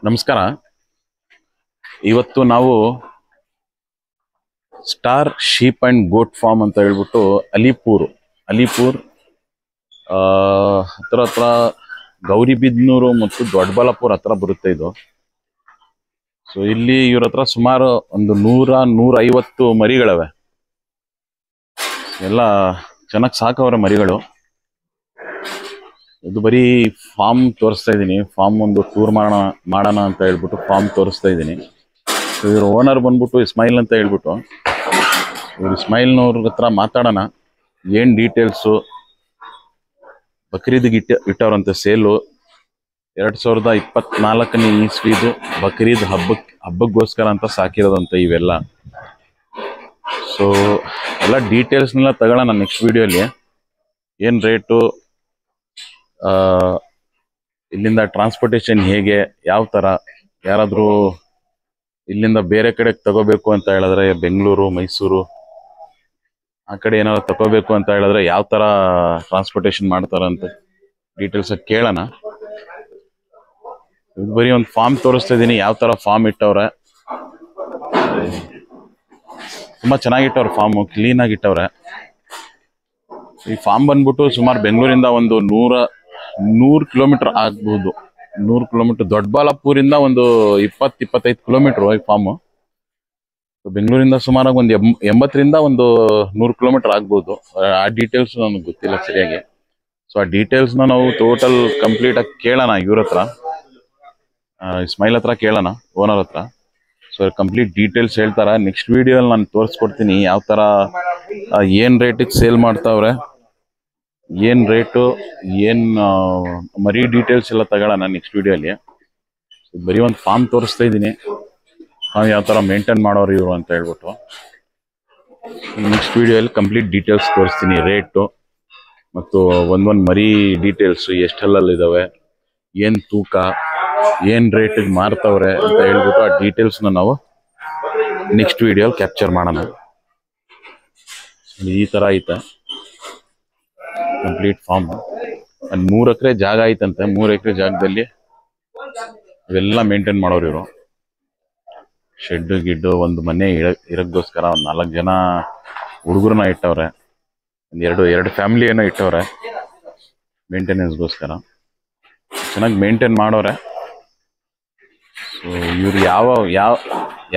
ನಮಸ್ಕಾರ. ಇವತ್ತು ನಾವು star sheep and goat farm ಅಂತ ಹೇಳ್ಬಿಟ್ಟು ಅಲಿಪುರ್ ಹತ್ರ ಹತ್ರ ಗೌರಿಬಿದನೂರು ಮತ್ತು ದೊಡ್ಡಬಳ್ಳಾಪುರ ಹತ್ರ ಬರುತ್ತೆ ಇದು. ಸೊ ಇಲ್ಲಿ ಇವ್ರ ಹತ್ರ ಸುಮಾರು ಒಂದು 100-150 ಮರಿಗಳವೆ. ಎಲ್ಲ ಚೆನ್ನಾಗಿ ಸಾಕವ್ರೆ ಮರಿಗಳು. ಇದು ಬರೀ ಫಾರ್ಮ್ ತೋರಿಸ್ತಾ ಇದ್ದೀನಿ. ಫಾರ್ಮ್ ಒಂದು ಟೂರ್ ಮಾಡೋಣ ಅಂತ ಹೇಳ್ಬಿಟ್ಟು ಫಾರ್ಮ್ ತೋರಿಸ್ತಾ ಇದ್ದೀನಿ. ಇವ್ರ ಓನರ್ ಬಂದ್ಬಿಟ್ಟು ಇಸ್ಮಾಯಿಲ್ ಅಂತ ಹೇಳ್ಬಿಟ್ಟು, ಇವ್ರು ಇಸ್ಮಾಯಿಲ್ನವ್ರ ಹತ್ರ ಮಾತಾಡೋಣ. ಏನು ಡೀಟೇಲ್ಸು, ಬಕ್ರೀದ್ಗೆ ಇಟ್ಟವ್ರಂತೆ ಸೇಲು. 2024ನೇ ಇಸ್ವಿದು ಬಕ್ರೀದ್ ಹಬ್ಬಕ್ಕೋಸ್ಕರ ಅಂತ ಸಾಕಿರೋದಂತೆ ಇವೆಲ್ಲ. ಸೊ ಎಲ್ಲ ಡೀಟೇಲ್ಸ್ನೆಲ್ಲ ತಗೊಳ್ಳೋಣ ನೆಕ್ಸ್ಟ್ ವಿಡಿಯೋಲಿ. ಏನು ರೇಟು, ಇಲ್ಲಿಂದ ಟ್ರಾನ್ಸ್ಪೋರ್ಟೇಷನ್ ಹೇಗೆ, ಯಾವ ಥರ, ಯಾರಾದರೂ ಇಲ್ಲಿಂದ ಬೇರೆ ಕಡೆಗೆ ತಗೋಬೇಕು ಅಂತ ಹೇಳಿದ್ರೆ ಬೆಂಗಳೂರು, ಮೈಸೂರು ಆ ಕಡೆ ಏನಾದ್ರು ತಗೋಬೇಕು ಅಂತ ಹೇಳಿದ್ರೆ ಯಾವ ಥರ ಟ್ರಾನ್ಸ್ಪೋರ್ಟೇಷನ್ ಮಾಡ್ತಾರಂತ ಡೀಟೇಲ್ಸ್ ಕೇಳೋಣ. ಇದು ಬರೀ ಒಂದು ಫಾರ್ಮ್ ತೋರಿಸ್ತಾ ಇದ್ದೀನಿ, ಯಾವ ಥರ ಫಾರ್ಮ್ ಇಟ್ಟವ್ರೆ. ತುಂಬ ಚೆನ್ನಾಗಿಟ್ಟವ್ರೆ, ಫಾರ್ಮು ಕ್ಲೀನಾಗಿ ಇಟ್ಟವ್ರೆ. ಈ ಫಾರ್ಮ್ ಬಂದ್ಬಿಟ್ಟು ಸುಮಾರು ಬೆಂಗಳೂರಿಂದ ಒಂದು 100 ಕಿಲೋಮೀಟರ್ ಆಗ್ಬಹುದು. 100 ಕಿಲೋಮೀಟರ್, ದೊಡ್ಡಬಳ್ಳಾಪುರಿಂದ ಒಂದು 20-25 ಕಿಲೋಮೀಟರ್ ಈ ಫಾರ್ಮು. ಬೆಂಗಳೂರಿಂದ ಸುಮಾರಾಗಿ ಒಂದು 80ರಿಂದ ಒಂದು 100 ಕಿಲೋಮೀಟರ್ ಆಗ್ಬೋದು. ಆ ಡೀಟೇಲ್ಸ್ ನನಗೆ ಗೊತ್ತಿಲ್ಲ ಸರಿಯಾಗಿ. ಸೊ ಆ ಡೀಟೇಲ್ಸ್ನ ನಾವು ಟೋಟಲ್ ಕಂಪ್ಲೀಟ್ ಆಗಿ ಕೇಳೋಣ ಇವ್ರ ಹತ್ರ, ಇಸ್ಮಾಯಿಲ್ ಹತ್ರ ಕೇಳೋಣ, ಓನರ್ ಹತ್ರ. ಸೊ ಕಂಪ್ಲೀಟ್ ಡೀಟೇಲ್ಸ್ ಹೇಳ್ತಾರ. ನೆಕ್ಸ್ಟ್ ವಿಡಿಯೋಲ್ಲಿ ನಾನು ತೋರಿಸ್ಕೊಡ್ತೀನಿ ಯಾವ ಥರ, ಏನು ರೇಟಿಗೆ ಸೇಲ್ ಮಾಡ್ತಾವ್ರೆ, ಏನು ರೇಟು, ಏನು ಮರಿ ಡೀಟೇಲ್ಸ್ ಎಲ್ಲ ತಗೊಳ್ಳೋಣ ನೆಕ್ಸ್ಟ್ ವಿಡಿಯೋಲಿ. ಬರೀ ಒಂದು ಫಾರ್ಮ್ ತೋರಿಸ್ತಾ ಇದ್ದೀನಿ, ಯಾವ ಥರ ಮೇಂಟೈನ್ ಮಾಡೋರು ಇವರು ಅಂತ ಹೇಳ್ಬಿಟ್ಟು. ನೆಕ್ಸ್ಟ್ ವಿಡಿಯೋಲಿ ಕಂಪ್ಲೀಟ್ ಡೀಟೇಲ್ಸ್ ತೋರಿಸ್ತೀನಿ, ರೇಟು ಮತ್ತು ಒಂದೊಂದು ಮರಿ ಡೀಟೇಲ್ಸು, ಎಷ್ಟೆಲ್ಲಲ್ಲಿದ್ದಾವೆ, ಏನು ತೂಕ, ಏನು ರೇಟಿಗೆ ಮಾರ್ತವ್ರೆ ಅಂತ ಹೇಳ್ಬಿಟ್ಟು ಆ ಡೀಟೇಲ್ಸ್ನ ನಾವು ನೆಕ್ಸ್ಟ್ ವಿಡಿಯೋಲಿ ಕ್ಯಾಪ್ಚರ್ ಮಾಡೋಣ. ಈ ಥರ ಐತೆ ಕಂಪ್ಲೀಟ್ ಫಾರ್ಮ್. ಒಂದು 3 ಎಕರೆ ಜಾಗ ಐತಂತೆ. 3 ಎಕರೆ ಜಾಗದಲ್ಲಿ ಇವೆಲ್ಲ ಮೇಂಟೈನ್ ಮಾಡೋರು ಇವರು. ಶೆಡ್ಡು ಗಿಡ್ಡು, ಒಂದು ಮನೆ ಇರಕ್ಕೋಸ್ಕರ ಒಂದು 4 ಜನ ಹುಡುಗರನ್ನ ಇಟ್ಟವ್ರೆ. ಎರಡು ಫ್ಯಾಮಿಲಿ ಏನೋ ಇಟ್ಟವ್ರೆ ಮೇಂಟೆನೆನ್ಸ್ಗೋಸ್ಕರ. ಚೆನ್ನಾಗಿ ಮೇಂಟೈನ್ ಮಾಡೋರೆ. ಸೊ ಇವ್ರು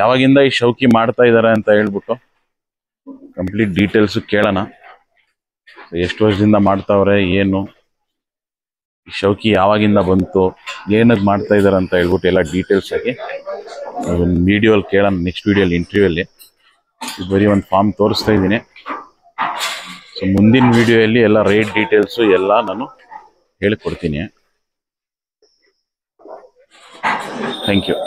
ಯಾವಾಗಿಂದ ಈ ಶೌಕಿ ಮಾಡ್ತಾ ಇದ್ದಾರೆ ಅಂತ ಹೇಳ್ಬಿಟ್ಟು ಕಂಪ್ಲೀಟ್ ಡೀಟೇಲ್ಸು ಕೇಳೋಣ. ಎಷ್ಟು ವರ್ಷದಿಂದ ಮಾಡ್ತಾವ್ರೆ, ಏನು ಈ ಶೌಕಿ ಯಾವಾಗಿಂದ ಬಂತು, ಏನಕ್ಕೆ ಮಾಡ್ತಾ ಇದ್ದಾರೆ ಅಂತ ಹೇಳ್ಬಿಟ್ಟು ಎಲ್ಲ ಡೀಟೇಲ್ಸ್ ಆಗಿ ಒಂದು ವಿಡಿಯೋಲಿ ಕೇಳೋಣ ನೆಕ್ಸ್ಟ್ ವಿಡಿಯೋಲಿ, ಇಂಟರ್ವ್ಯೂಲ್ಲಿ. ಇದು ಬರೀ ಒಂದು ಫಾರ್ಮ್ ತೋರಿಸ್ತಾ ಇದ್ದೀನಿ. ಸೊ ಮುಂದಿನ ವಿಡಿಯೋಯಲ್ಲಿ ಎಲ್ಲ ರೇಟ್ ಡೀಟೇಲ್ಸು ಎಲ್ಲ ನಾನು ಹೇಳಿಕೊಡ್ತೀನಿ. Thank you.